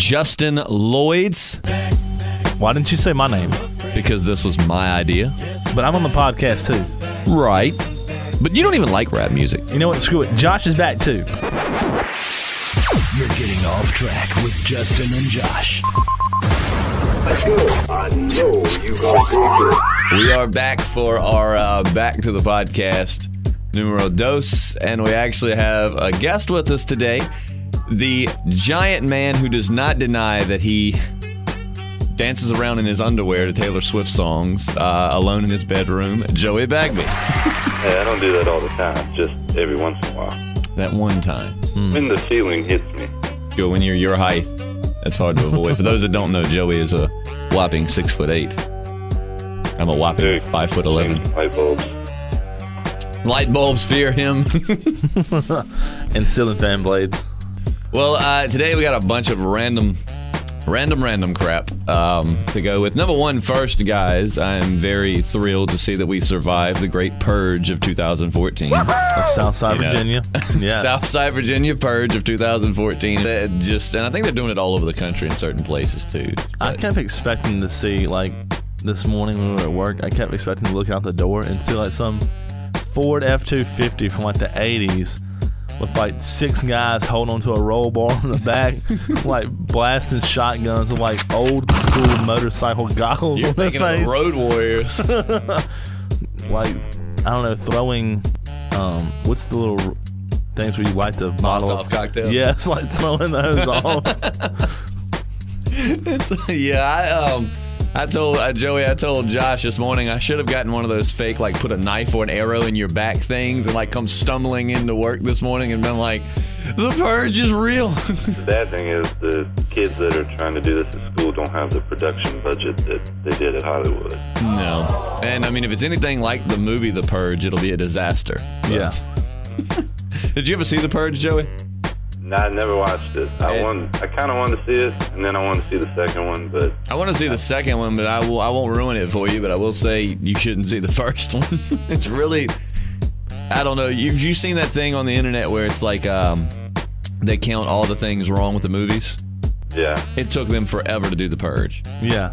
Justin Lloyd's. Why didn't you say my name? Because this was my idea. But I'm on the podcast too. Right. But you don't even like rap music. You know what? Screw it. Josh is back too. You're getting off track with Justin and Josh. Let's go. I know you gonna. We are back for our Back to the Podcast numero dos, and we actually have a guest with us today. The giant man who does not deny that he dances around in his underwear to Taylor Swift songs, alone in his bedroom, Joey Bagby. Hey, I don't do that all the time, just every once in a while. That one time. When the ceiling hits me. When you're your height, that's hard to avoid. For those that don't know, Joey is a whopping 6'8". I'm a whopping 5'11". Light bulbs. Light bulbs fear him. And ceiling fan blades. Well, today we got a bunch of random crap to go with. Number one, first, guys, I'm very thrilled to see that we survived the great Purge of 2014. Southside Virginia. Yeah. Southside Virginia Purge of 2014. And I think they're doing it all over the country in certain places, too. I kept expecting to see, like, this morning when we were at work, I kept expecting to look out the door and see, like, some Ford F-250 from, like, the 80s. With like 6 guys holding onto a roll bar in the back, like blasting shotguns with like old school motorcycle goggles on their face. You're thinking of Road Warriors. Like, I don't know, throwing, what's the little things where you light the bottle Molotov cocktail? Yeah, it's like throwing those off. I told Joey, I told Josh this morning I should have gotten one of those fake, like, put a knife or an arrow in your back things and, like, come stumbling into work this morning and been like, the Purge is real. The bad thing is the kids that are trying to do this at school don't have the production budget that they did at Hollywood. No. And, I mean, if it's anything like the movie The Purge, it'll be a disaster. So. Yeah. Did you ever see The Purge, Joey? No, I never watched it. I kind of wanted to see it, and then I wanted to see the second one, but... I want to see the second one, but I won't ruin it for you, but I will say you shouldn't see the first one. It's really... I don't know. You've seen that thing on the internet where it's like they count all the things wrong with the movies? Yeah. It took them forever to do The Purge. Yeah.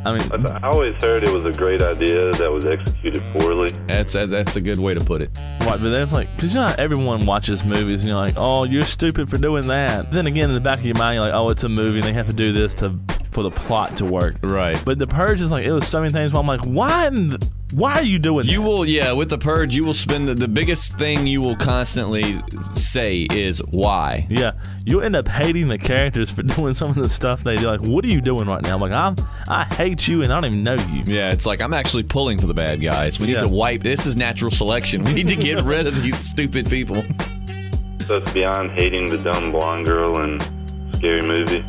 I mean, I always heard it was a great idea that was executed poorly. That's a good way to put it. right, but there's like, because you know, everyone watches movies and you're like, oh, you're stupid for doing that. Then again, in the back of your mind, you're like, oh, it's a movie and they have to do this for the plot to work. Right. But The Purge is like, it was so many things where I'm like, why are you doing that? You will, yeah, with The Purge, you will spend the biggest thing you will constantly say is why. Yeah, you'll end up hating the characters for doing some of the stuff they do. Like, what are you doing right now? I'm like, I hate you and I don't even know you. Yeah, it's like, I'm actually pulling for the bad guys. We need to wipe, this is natural selection. We need to get rid of these stupid people. So it's beyond hating the dumb blonde girl in Scary Movie.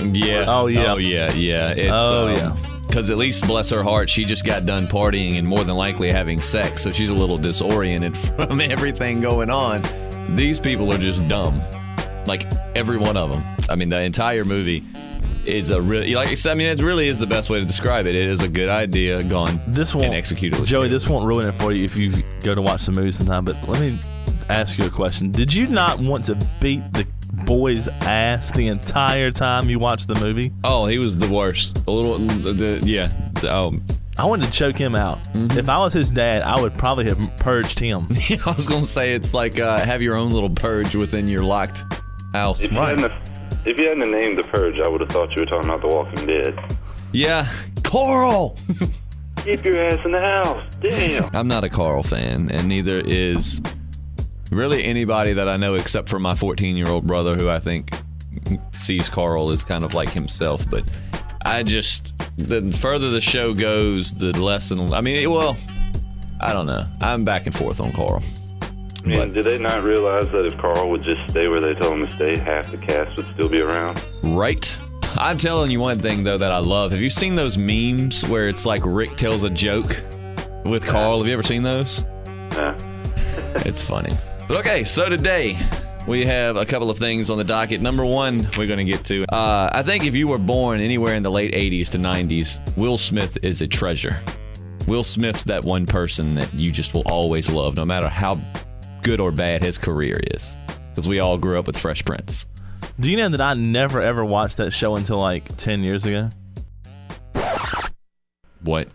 Yeah. Oh, yeah. Oh, yeah, yeah. It's, because at least, bless her heart, she just got done partying and more than likely having sex, so she's a little disoriented from everything going on. These people are just dumb. Like, every one of them. I mean, the entire movie is a really, like I said, I mean, it really is the best way to describe it. It is a good idea gone and executed. Joey, this won't ruin it for you if you go to watch the movie sometime, but let me ask you a question. Did you not want to beat the boy's ass the entire time you watched the movie? Oh, he was the worst. A little, yeah. I wanted to choke him out. Mm-hmm. If I was his dad, I would probably have purged him. Yeah, I was going to say, it's like have your own little purge within your locked house. If you hadn't named The Purge, I would have thought you were talking about The Walking Dead. Yeah. Coral! Keep your ass in the house. Damn. I'm not a Carl fan, and neither is really anybody that I know except for my 14-year-old brother, who I think sees Carl as kind of like himself. But the further the show goes, the less, I mean, well, I don't know. I'm back and forth on Carl. I mean, did they not realize that if Carl would just stay where they told him to stay, half the cast would still be around? Right. I'm telling you one thing, though, that I love. Have you seen those memes where it's like Rick tells a joke with Carl? Have you ever seen those? Yeah. It's funny. But okay, so today we have a couple of things on the docket. Number one, we're going to get to. I think if you were born anywhere in the late 80s to 90s, Will Smith is a treasure. Will Smith's that one person that you just will always love, no matter how good or bad his career is. Because we all grew up with Fresh Prince. Do you know that I never ever watched that show until like 10 years ago? What?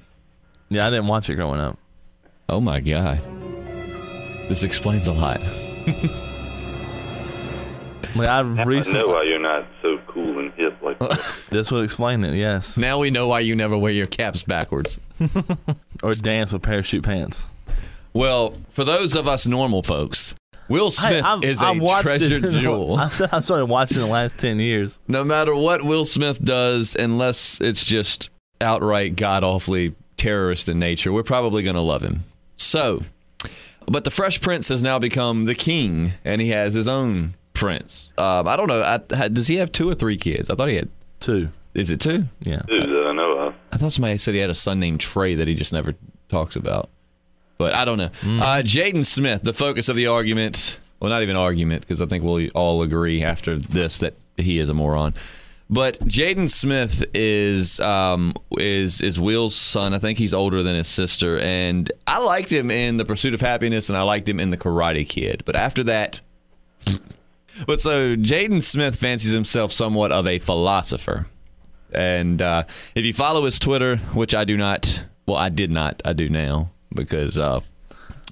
Yeah, I didn't watch it growing up. Oh my God. This explains a lot. Like I know why you're not so cool and hip like that. This would explain it, yes. Now we know why you never wear your caps backwards. Or dance with parachute pants. Well, for those of us normal folks, Will Smith is a treasured jewel. I started watching the last 10 years. No matter what Will Smith does, unless it's just outright god-awfully terrorist in nature, we're probably going to love him. So, but the Fresh Prince has now become the king, and he has his own prince. I don't know. Does he have 2 or 3 kids? I thought he had 2. Is it 2? Yeah. 2 that I know of. I thought somebody said he had a son named Trey that he just never talks about. But I don't know. Jaden Smith, the focus of the argument. Well, not even argument, because I think we'll all agree after this that he is a moron. But Jaden Smith is Will's son. I think he's older than his sister. And I liked him in The Pursuit of Happiness, and I liked him in The Karate Kid. But after that... But so Jaden Smith fancies himself somewhat of a philosopher. And if you follow his Twitter, which I do not... Well, I did not. I do now. Because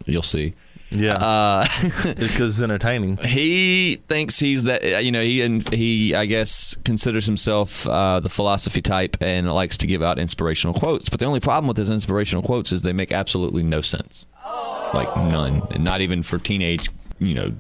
you'll see. Yeah. Because it's entertaining. He thinks he's that, he I guess considers himself the philosophy type and likes to give out inspirational quotes. But the only problem with his inspirational quotes is they make absolutely no sense. Like none. And not even for teenage,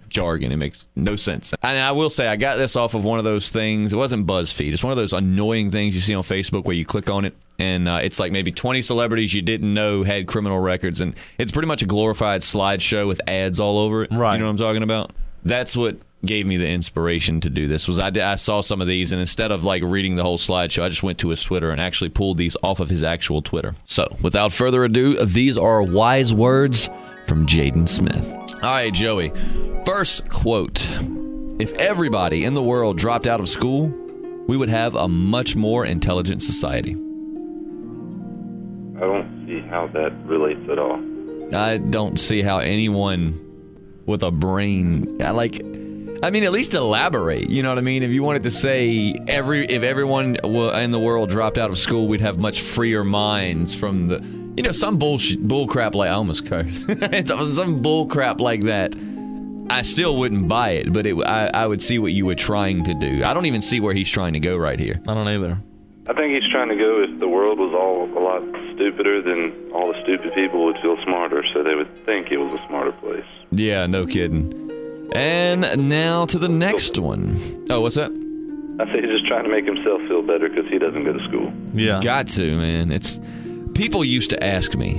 jargon. It makes no sense. And I will say, I got this off of one of those things. It wasn't BuzzFeed. It's one of those annoying things you see on Facebook where you click on it. And it's like maybe 20 celebrities you didn't know had criminal records. And it's pretty much a glorified slideshow with ads all over it. Right. You know what I'm talking about? That's what gave me the inspiration to do this. Was I saw some of these, and instead of like reading the whole slideshow, I just went to his Twitter and actually pulled these off of his actual Twitter. So without further ado, these are wise words from Jaden Smith. All right, Joey. First quote. If everybody in the world dropped out of school, we would have a much more intelligent society. I don't see how that relates at all. I don't see how anyone with a brain, at least elaborate. You know what I mean? If you wanted to say if everyone in the world dropped out of school, we'd have much freer minds from the, some bull crap like, I almost cursed. Some bull crap like that. I still wouldn't buy it, but I would see what you were trying to do. I don't even see where he's trying to go right here. I don't either. I think he's trying to go, if the world was all a lot stupider, then all the stupid people would feel smarter, so they would think it was a smarter place. Yeah, no kidding. And now to the next one. Oh, what's that? I think he's just trying to make himself feel better because he doesn't go to school. Yeah. Got to, man. People used to ask me,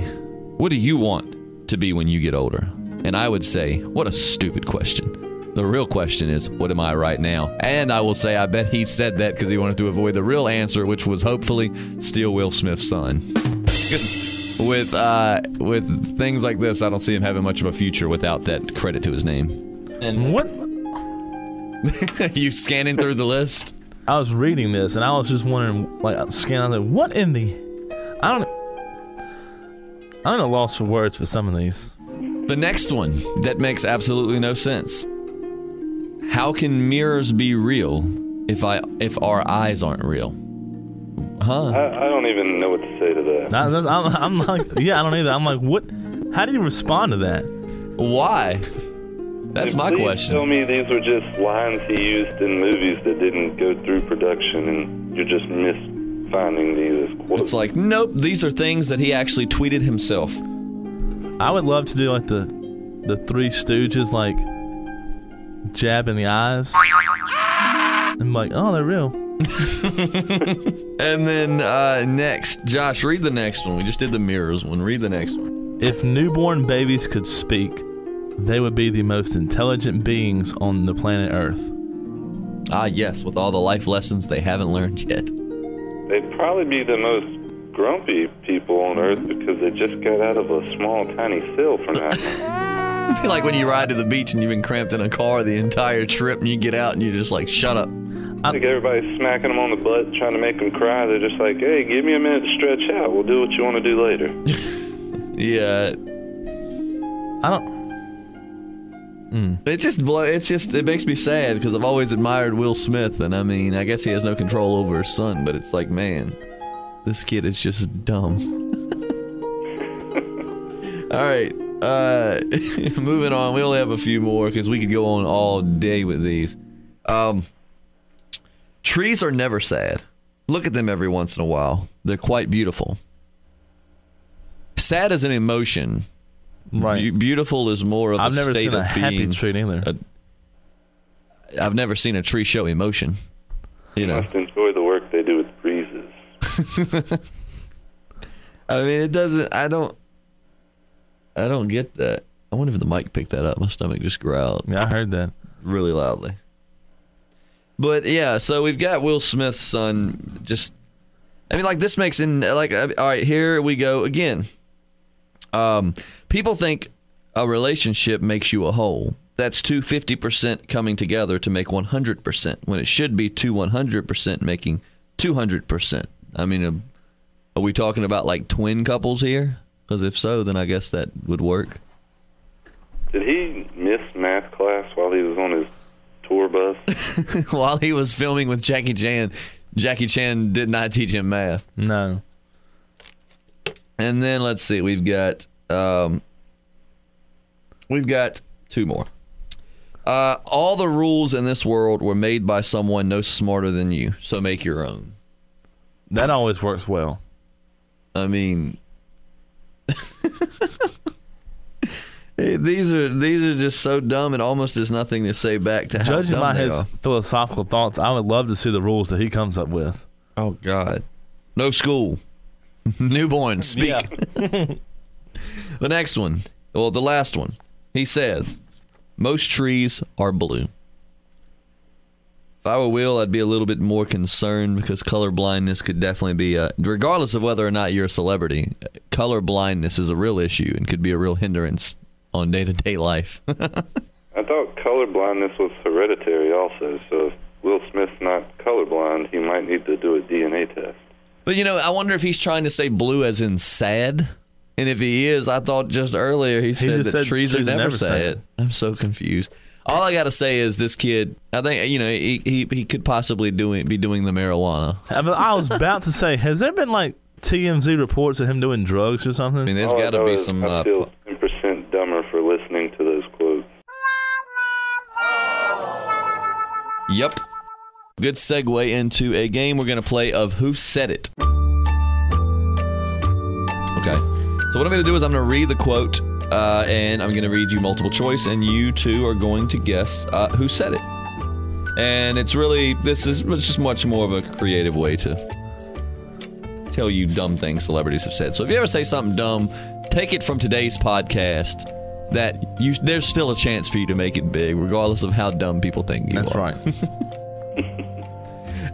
what do you want to be when you get older? And I would say, what a stupid question. The real question is, what am I right now? And I will say, I bet he said that because he wanted to avoid the real answer, which was hopefully steal Will Smith's son. Because with things like this, I don't see him having much of a future without that credit to his name. And what? You scanning through the list? I was reading this, and I was just wondering, scanning, what in the... I'm at a loss for words for some of these. The next one, that makes absolutely no sense. How can mirrors be real if our eyes aren't real? Huh? I don't even know what to say to that. I'm like, yeah, I don't either. I'm like, what? How do you respond to that? Why? That's my Please question. Tell me these were just lines he used in movies that didn't go through production, and you're just misfinding these as quotes. It's like, nope, these are things that he actually tweeted himself. I would love to do like the Three Stooges, like jab in the eyes. I'm like, oh, they're real. And then next, Josh, read the next one. We just did the mirrors one. Read the next one. If newborn babies could speak, they would be the most intelligent beings on the planet Earth. Ah, yes, with all the life lessons they haven't learned yet. They'd probably be the most grumpy people on Earth because they just got out of a small, tiny cell for now. It'd be like when you ride to the beach and you've been cramped in a car the entire trip, and you get out and you're just like, shut up. I think everybody's smacking them on the butt, trying to make them cry. They're just like, hey, give me a minute to stretch out. We'll do what you want to do later. Yeah. It makes me sad because I've always admired Will Smith, and I mean, I guess he has no control over his son, but it's like, man, this kid is just dumb. All right, moving on. We only have a few more because we could go on all day with these. Trees are never sad. Look at them every once in a while. They're quite beautiful. Sad is an emotion. Right. Beautiful is more of a state of being. I've never seen a happy tree either. I've never seen a tree show emotion. You know. Must enjoy the work they do with breezes. I mean, it doesn't. I don't get that. I wonder if the mic picked that up. My stomach just growled. Yeah, I heard that really loudly. But yeah, so we've got Will Smith's son. Just, I mean, like this makes all right. Here we go again. People think a relationship makes you a whole. That's two 50% coming together to make 100%, when it should be two 100% making 200%. I mean, are we talking about like twin couples here? Because if so, then I guess that would work. Did he miss math class while he was on his tour bus? While he was filming with Jackie Chan, Jackie Chan did not teach him math. No. And then let's see, we've got two more. All the rules in this world were made by someone no smarter than you, so make your own. That always works well. I mean, these are just so dumb. It almost is nothing to say back to how judging dumb by they his are. philosophical thoughts, I would love to see the rules that he comes up with. Oh God, no school, newborn speak. Yeah. The next one, well, the last one. He says, most trees are blue. If I were Will, I'd be a little bit more concerned because color blindness could definitely be, regardless of whether or not you're a celebrity, color blindness is a real issue and could be a real hindrance on day-to-day life. I thought color blindness was hereditary also, so if Will Smith's not colorblind, he might need to do a DNA test. But, I wonder if he's trying to say blue as in sad. And if he is, I thought just earlier he said that trees are never sad. I'm so confused. All I got to say is this kid, I think, he could possibly be doing the marijuana. I was about to say, has there been like TMZ reports of him doing drugs or something? I mean, there's got to be some. I feel 10% dumber for listening to those quotes. Yep. Good segue into a game we're going to play of Who Said It. Okay. So what I'm going to do is I'm going to read the quote, and I'm going to read you multiple choice, and you two are going to guess who said it. And it's just much more of a creative way to tell you dumb things celebrities have said. So if you ever say something dumb, take it from today's podcast that there's still a chance for you to make it big, regardless of how dumb people think you are. That's right.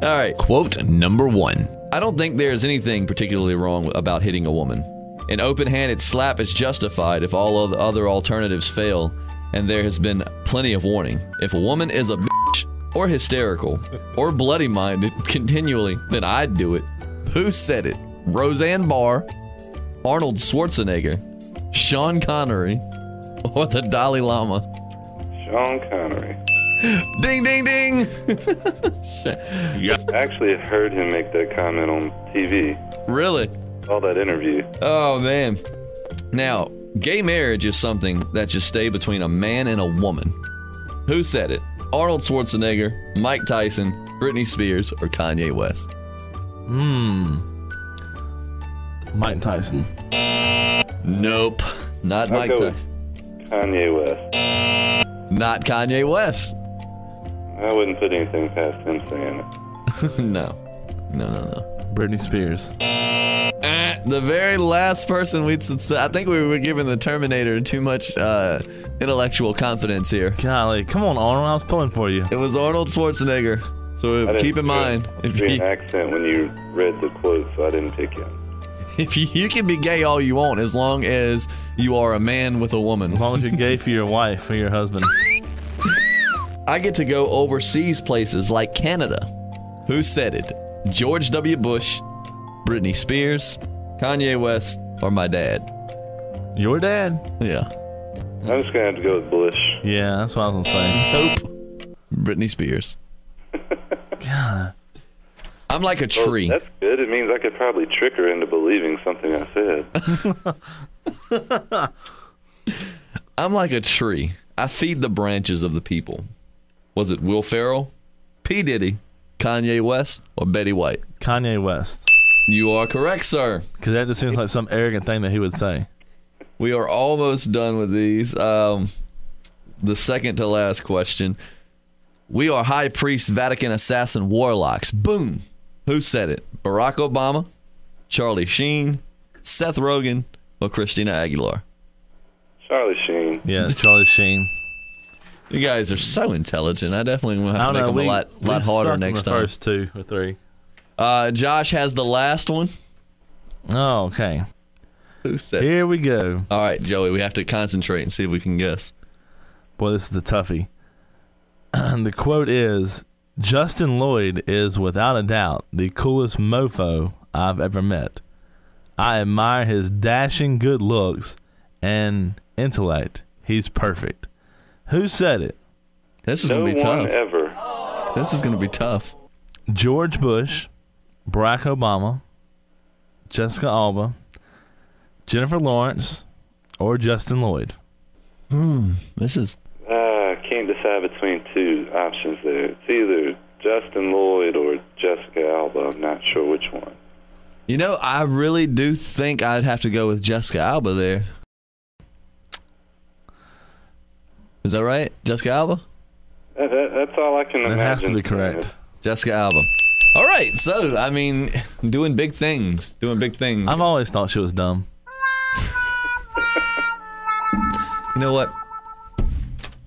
All right. Quote number 1. I don't think there's anything particularly wrong about hitting a woman. An open-handed slap is justified if all of the other alternatives fail, and there has been plenty of warning. If a woman is a bitch, or hysterical, or bloody-minded continually, then I'd do it. Who said it? Roseanne Barr, Arnold Schwarzenegger, Sean Connery, or the Dalai Lama? Sean Connery. Ding, ding, ding! I actually heard him make that comment on TV. Really? All that interview. Oh, man. Now, gay marriage is something that should stay between a man and a woman. Who said it? Arnold Schwarzenegger, Mike Tyson, Britney Spears, or Kanye West? Mike Tyson. Nope. Not I'll Mike go Tyson. Kanye West. Not Kanye West. I wouldn't put anything past him saying it. No. Britney Spears. The very last person I think we were giving the Terminator too much intellectual confidence here. Golly, come on, Arnold. I was pulling for you. It was Arnold Schwarzenegger. So keep in mind, if you an accent when you read the quote, so I didn't pick him. If you can be gay all you want, as long as you are a man with a woman. As long as you're gay for your wife or your husband. I get to go overseas places like Canada. Who said it? George W. Bush, Britney Spears, Kanye West, or my dad? Your dad? Yeah. I'm just going to have to go with Bush. Yeah, that's what I was going to say. Nope. Britney Spears. God. I'm like a Well, tree. that's good. It means I could probably trick her into believing something I said. I'm like a tree. I feed the branches of the people. Was it Will Ferrell, P. Diddy, Kanye West, or Betty White? Kanye West. You are correct, sir. Because that just seems like some arrogant thing that he would say. We are almost done with these. The second to last question. We are high priests, Vatican assassin, warlocks. Boom. Who said it? Barack Obama, Charlie Sheen, Seth Rogen, or Christina Aguilar? Charlie Sheen. Yeah, Charlie Sheen. You guys are so intelligent. I definitely will have to make them a lot harder next time. First 2 or 3. Josh has the last one. Oh, okay. Who said it? Here we go. All right, Joey, we have to concentrate and see if we can guess. Boy, this is the toughie. The quote is, Justin Lloyd is without a doubt the coolest mofo I've ever met. I admire his dashing good looks and intellect. He's perfect. Who said it? This is No going to be one tough. ever. This is going to be tough. George Bush, Barack Obama, Jessica Alba, Jennifer Lawrence, or Justin Lloyd? This is... Can't decide between 2 options there. It's either Justin Lloyd or Jessica Alba. I'm not sure which one. You know, I really do think I'd have to go with Jessica Alba there. Is that right? Jessica Alba? That's all I can imagine. That has to be correct. Jessica Alba. All right. So, I mean, doing big things. Doing big things. I've always thought she was dumb. You know what?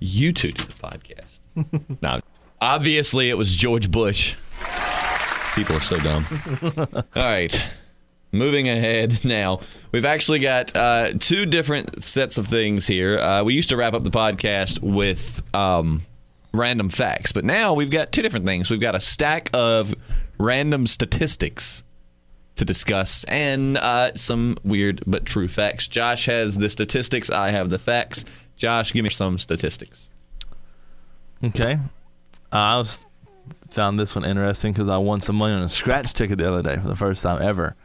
You two do the podcast. No. Obviously, it was George Bush. People are so dumb. All right. Moving ahead now. We've actually got 2 different sets of things here. We used to wrap up the podcast with random facts, but now we've got 2 different things. We've got a stack of random statistics to discuss and some weird but true facts. Josh has the statistics. I have the facts. Josh, give me some statistics. Okay. I found this one interesting because I won some money on a scratch ticket the other day for the first time ever.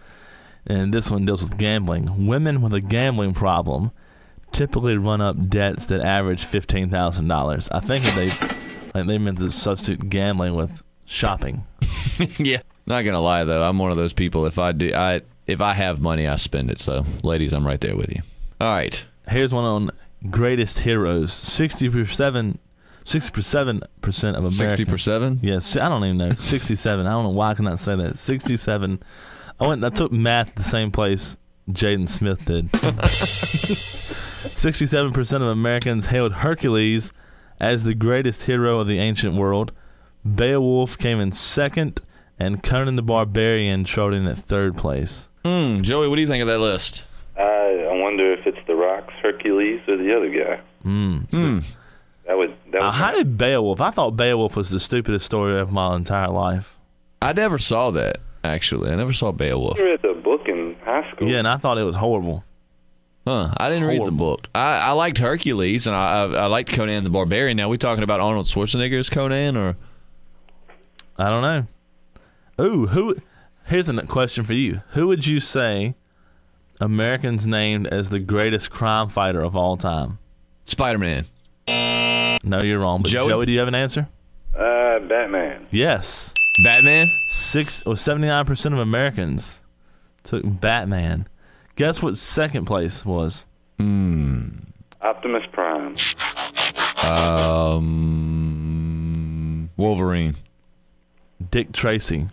And this one deals with gambling. Women with a gambling problem typically run up debts that average $15,000. I think that they meant to substitute gambling with shopping. Yeah. Not gonna lie though, I'm one of those people. If I have money, I spend it. So, ladies, I'm right there with you. All right. Here's one on greatest heroes. 67% of Americans. 60%? Yes, I don't even know. 67. I don't know why I cannot say that. 67. I took math at the same place Jaden Smith did. 67% of Americans hailed Hercules as the greatest hero of the ancient world. Beowulf came in second, and Conan the Barbarian trotted in at third place. Joey, what do you think of that list? I wonder if it's The Rock's Hercules or the other guy. That would How did Beowulf? I thought Beowulf was the stupidest story of my entire life. I never saw that, actually. I never saw Beowulf. I read the book in high school. Yeah, and I thought it was horrible. Huh. I didn't read the book. I liked Hercules, and I liked Conan the Barbarian. Now, we talking about Arnold Schwarzenegger's Conan, or? I don't know. Ooh, here's a question for you. Who would you say Americans named as the greatest crime fighter of all time? Spider-Man. No, you're wrong. But Joey, do you have an answer? Batman. Yes. Batman? 79% of Americans took Batman. Guess what second place was? Optimus Prime. Wolverine. Dick Tracy.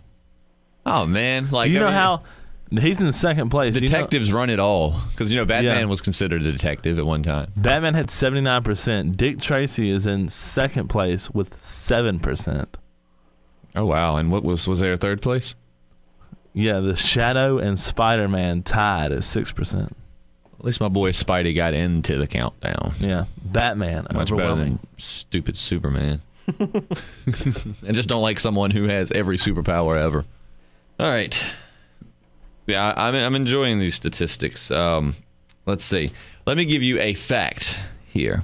Oh, man. Like, You know how he's in second place? Detectives run it all. Because, Batman was considered a detective at one time. Batman had 79%. Dick Tracy is in second place with 7%. Oh, wow. And what was there a third place? Yeah, the Shadow and Spider-Man tied at 6%. At least my boy Spidey got into the countdown. Yeah, Batman. Much better than stupid Superman. I just don't like someone who has every superpower ever. All right. Yeah, I'm enjoying these statistics. Let's see. Let me give you a fact here.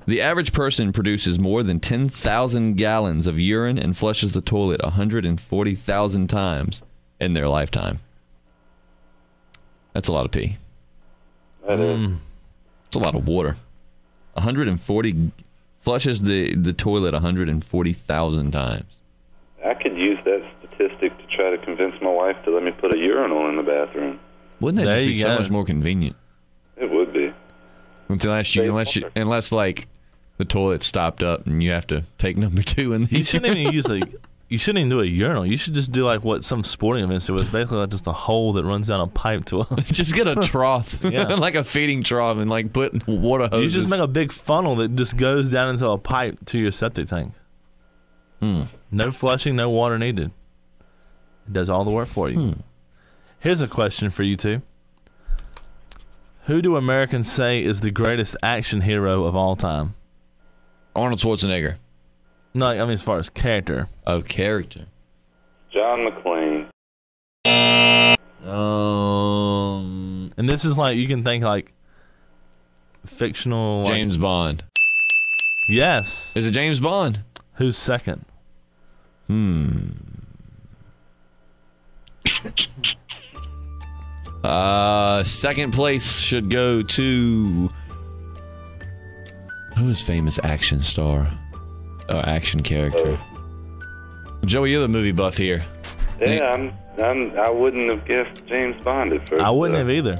The average person produces more than 10,000 gallons of urine and flushes the toilet 140,000 times in their lifetime. That's a lot of pee. That is. It's a lot of water. 140 flushes the toilet 140,000 times. I could use that statistic to try to convince my wife to let me put a urinal in the bathroom. Wouldn't that There just be you so go. much more convenient? It would be. Unless like the toilet stopped up and you have to take number 2 in the You shouldn't even use you shouldn't even do a urinal. You should just do like what some sporting events do. It's basically like just a hole that runs down a pipe to a. just get a trough, Yeah. like a feeding trough, and like put water hoses. You just make a big funnel that just goes down into a pipe to your septic tank. No flushing, no water needed. It does all the work for you. Here's a question for you two. Who do Americans say is the greatest action hero of all time? Arnold Schwarzenegger. No, I mean as far as character. Oh, character. John McClane. And this is like, you can think like fictional. James Bond. Yes. Is it James Bond? Who's second? Second place should go to who is famous action star or action character? Joey, you're the movie buff here. Yeah, I wouldn't have guessed James Bond at first. I wouldn't have either.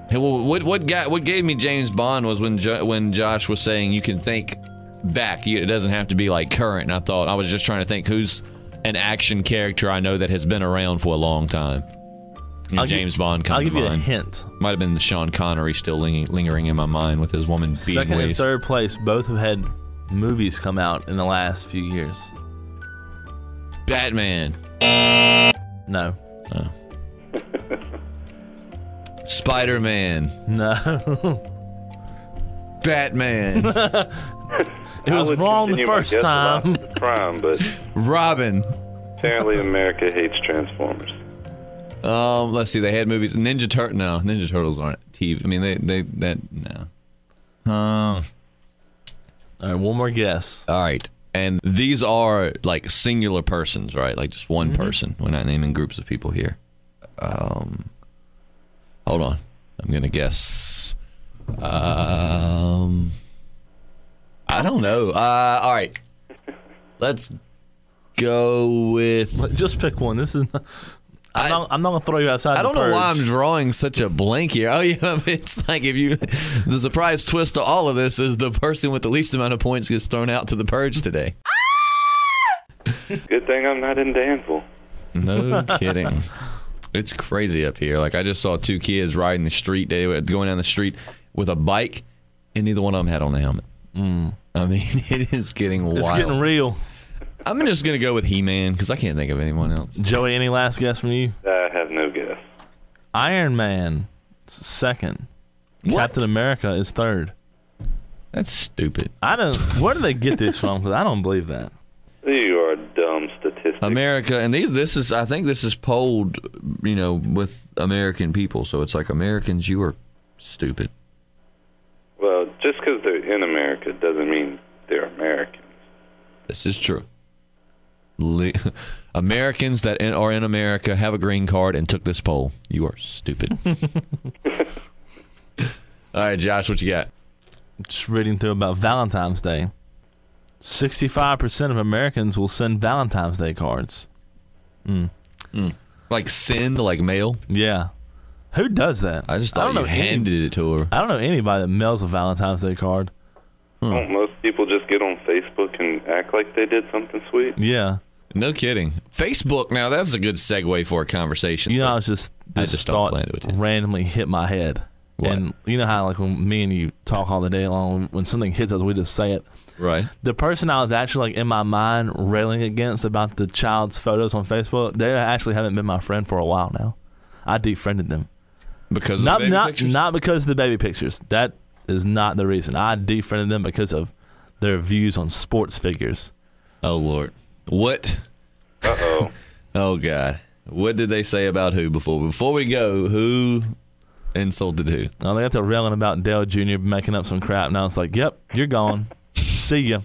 Hey, well, what gave me James Bond was when Josh was saying you can think back. It doesn't have to be like current. And I was just trying to think who's an action character I know that has been around for a long time. James Bond comes to mind. I'll give you a hint. Might have been the Sean Connery still lingering in my mind with his woman beating Second and ways. third place both have had movies come out in the last few years. Batman. No. Spider-Man. No. Batman. It was wrong the first time. Crime, but Robin. apparently America hates Transformers. Let's see. They had movies. Ninja Turtles aren't TV. I mean, no. All right, one more guess. All right. And these are like singular persons, right? Like just one person. We're not naming groups of people here. Hold on. I'm going to guess. I don't know. All right. Let's go with... Just pick one. This is... I'm not going to throw you outside I don't the know Purge. why I'm drawing such a blank here. Oh, yeah. It's like the surprise twist to all of this is the person with the least amount of points gets thrown out to the Purge today. Good thing I'm not in Danville. No kidding. It's crazy up here. Like, I just saw two kids riding the street. They were going down the street with a bike, and neither one of them had on a helmet. I mean, it is getting wild. It's getting real. I'm just going to go with He-Man, because I can't think of anyone else. Joey, any last guess from you? I have no guess. Iron Man is second. What? Captain America is third. That's stupid. Where do they get this from? Because I don't believe that. You are a dumb statistic. America, and I think this is polled, with American people. So it's like, Americans, you are stupid. Well, just because they're in America doesn't mean they're Americans. This is true. Americans that are in America have a green card and took this poll. You are stupid. All right, Josh, what you got? Just reading through about Valentine's Day. 65% of Americans will send Valentine's Day cards. Like send, like mail? Yeah. Who does that? I just thought you handed it to her. I don't know anybody that mails a Valentine's Day card. Don't most people just get on Facebook and act like they did something sweet? Yeah. No kidding. Facebook, now that's a good segue for a conversation. You know, I just don't thought plan to with you. randomly hit my head. What? And you know how like when me and you talk all the day long, when something hits us, we just say it. Right. The person I was actually like in my mind railing against about the child's photos on Facebook, they actually haven't been my friend for a while now. I defriended them. Because of the baby pictures? Not because of the baby pictures. That is not the reason. I defriended them because of their views on sports figures. Oh, Lord. What? Uh-oh. Oh, God. What did they say about who before? Before we go, who Insulted who? Oh, they got to railing about Dale Jr. making up some crap. Now it's like, yep, you're gone. See ya.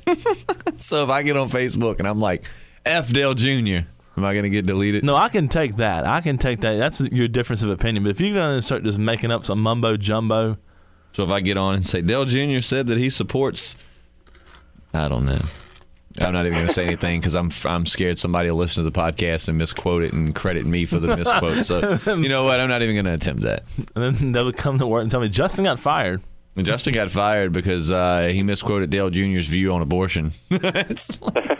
So if I get on Facebook and I'm like, F Dale Jr., am I going to get deleted? No, I can take that. That's your difference of opinion. But if you're going to start just making up some mumbo jumbo. So if I get on and say, Dale Jr. said that he supports, I don't know. I'm not even going to say anything because I'm scared somebody will listen to the podcast and misquote it and credit me for the misquote. So you know what? I'm not even going to attempt that. And then they would come to work and tell me, Justin got fired. And Justin got fired because he misquoted Dale Jr.'s view on abortion. It's like,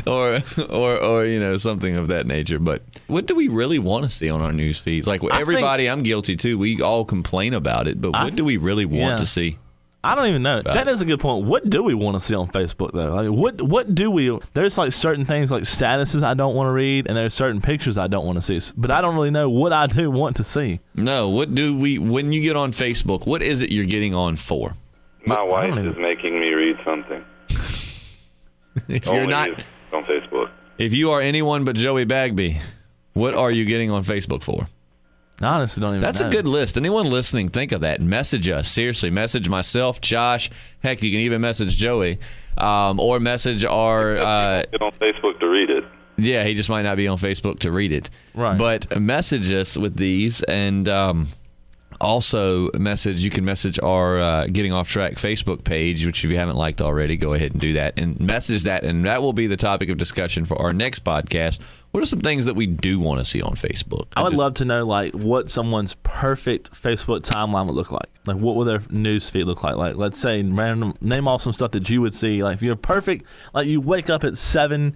or something of that nature. But what do we really want to see on our news feeds? Like everybody, I'm guilty too. We all complain about it, but what do we really want to see? I don't even know. That is a good point. What do we want to see on Facebook though? Like what do we? There's like certain things like statuses I don't want to read, and there's certain pictures I don't want to see. But I don't really know what I do want to see. No, what do we? When you get on Facebook, what is it you're getting on for? My wife is making me read something. If you're not on Facebook, if you are anyone but Joey Bagby, what are you getting on Facebook for? I honestly don't even know. That's a good list. Anyone listening, think of that. Message us. Seriously, message myself, Josh. Heck, you can even message Joey. Or message our... get on Facebook to read it. Yeah, he just might not be on Facebook to read it. Right. But message us with these, and also you can message our Getting Off Track Facebook page, which if you haven't liked already, go ahead and do that. And message that, and that will be the topic of discussion for our next podcast. What are some things that we do want to see on Facebook? I would love to know like what someone's perfect Facebook timeline would look like. Like what would their news feed look like? Like let's say name off some stuff that you would see. Like if you're perfect, like you wake up at 7,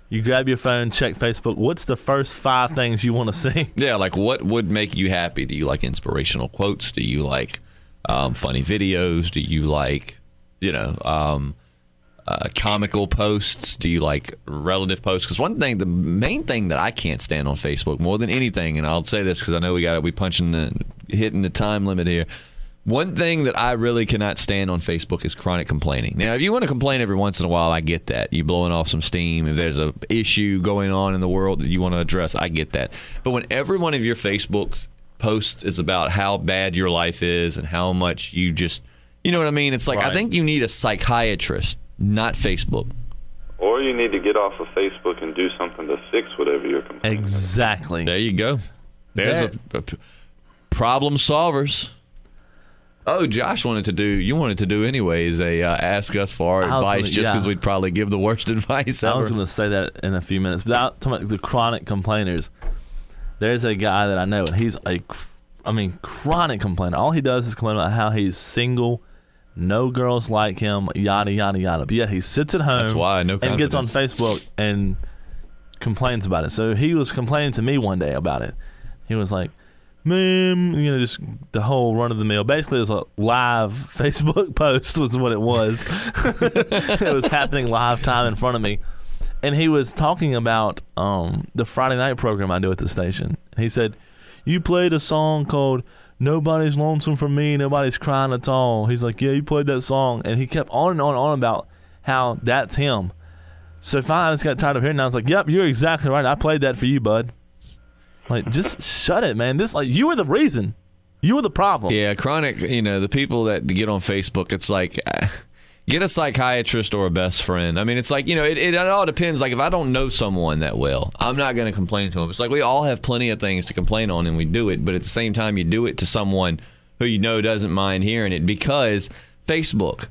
you grab your phone, check Facebook. What's the first 5 things you want to see? Yeah, like what would make you happy? Do you like inspirational quotes? Do you like funny videos? Do you like, comical posts? Do you like relative posts? Because the main thing that I can't stand on Facebook more than anything, and I'll say this because I know we hitting the time limit here. One thing that I really cannot stand on Facebook is chronic complaining. Now, if you want to complain every once in a while, I get that. You blowing off some steam. If there's a issue going on in the world that you want to address, I get that. But when every one of your Facebook posts is about how bad your life is and how much you just, you know what I mean? It's like, right. I think you need a psychiatrist, not Facebook. Or you need to get off of Facebook and do something to fix whatever you're complaining. Exactly. There you go. There's a problem solvers. Oh, Josh wanted to do anyways a ask us for our advice just because we'd probably give the worst advice ever. I was going to say that in a few minutes. But talking about the chronic complainers, there's a guy that I know, and he's chronic complainer. All he does is complain about how he's single, no girls like him, yada, yada, yada. But yet he sits at home and gets on Facebook and complains about it. So he was complaining to me one day about it. He was like, man, just the whole run of the mill. Basically, it was a live Facebook post was what it was. It was happening live time in front of me. And he was talking about the Friday night program I do at the station. He said, you played a song called Nobody's Lonesome for Me, Nobody's Crying at All. He's like, yeah, you played that song. And he kept on and on and on about how that's him. So finally I just got tired of hearing that. I was like, yep, you're exactly right. I played that for you, bud. Like, just shut it, man. You were the reason. You were the problem. Yeah, chronic, the people that get on Facebook, it's like, get a psychiatrist or a best friend. I mean, it's like, it all depends. Like, if I don't know someone that well, I'm not going to complain to them. It's like we all have plenty of things to complain on, and we do it. But at the same time, you do it to someone who doesn't mind hearing it, because Facebook.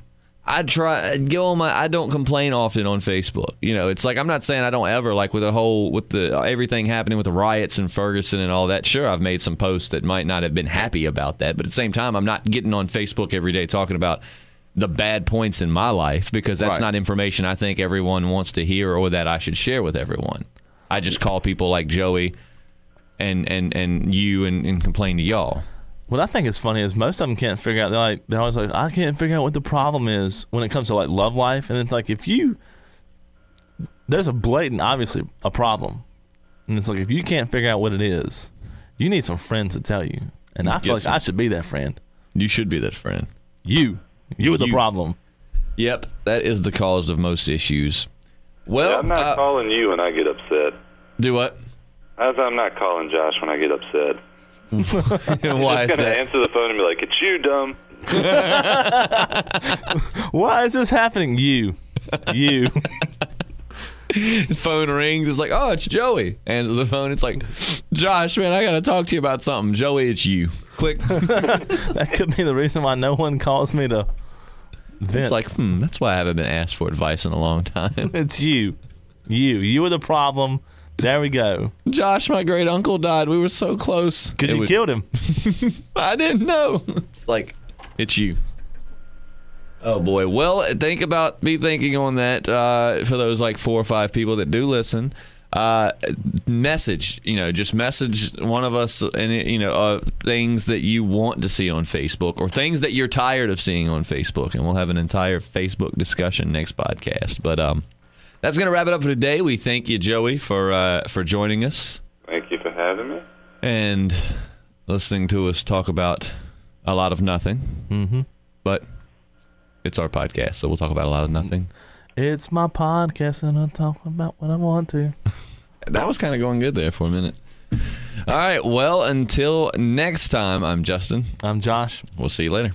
I don't complain often on Facebook. It's like, I'm not saying I don't ever, like with everything happening with the riots in Ferguson and all that. Sure, I've made some posts that might not have been happy about that, but at the same time, I'm not getting on Facebook every day talking about the bad points in my life, because that's not information I think everyone wants to hear or that I should share with everyone. I just call people like Joey and you and complain to y'all. What I think is funny is most of them can't figure out. They're always like, I can't figure out what the problem is when it comes to like love life. And it's like, there's a blatant, obviously, a problem. And it's like, if you can't figure out what it is, you need some friends to tell you. And I feel like I should be that friend. You should be that friend. You were the problem. Yep, that is the cause of most issues. Well, I'm not calling you when I get upset. Do what? I'm not calling Josh when I get upset. Why is He's gonna that? answer the phone and be like, "It's you, dumb." Why is this happening? You. The phone rings. It's like, oh, it's Joey. Answer the phone. It's like, Josh, man, I got to talk to you about something. Joey, it's you. Click. That could be the reason why no one calls me to vent. It's like, that's why I haven't been asked for advice in a long time. It's you. You were the problem. There we go. Josh, my great uncle died. We were so close. Because you killed him. I didn't know. It's like, it's you. Oh, boy. Well, be thinking on that for those like 4 or 5 people that do listen. Message, just message one of us and, things that you want to see on Facebook or things that you're tired of seeing on Facebook. And we'll have an entire Facebook discussion next podcast. But that's going to wrap it up for today. We thank you, Joey, for joining us. Thank you for having me. And listening to us talk about a lot of nothing. Mm-hmm. But it's our podcast, so we'll talk about a lot of nothing. It's my podcast, and I'll talk about what I want to. That was kind of going good there for a minute. All right, well, until next time, I'm Justin. I'm Josh. We'll see you later.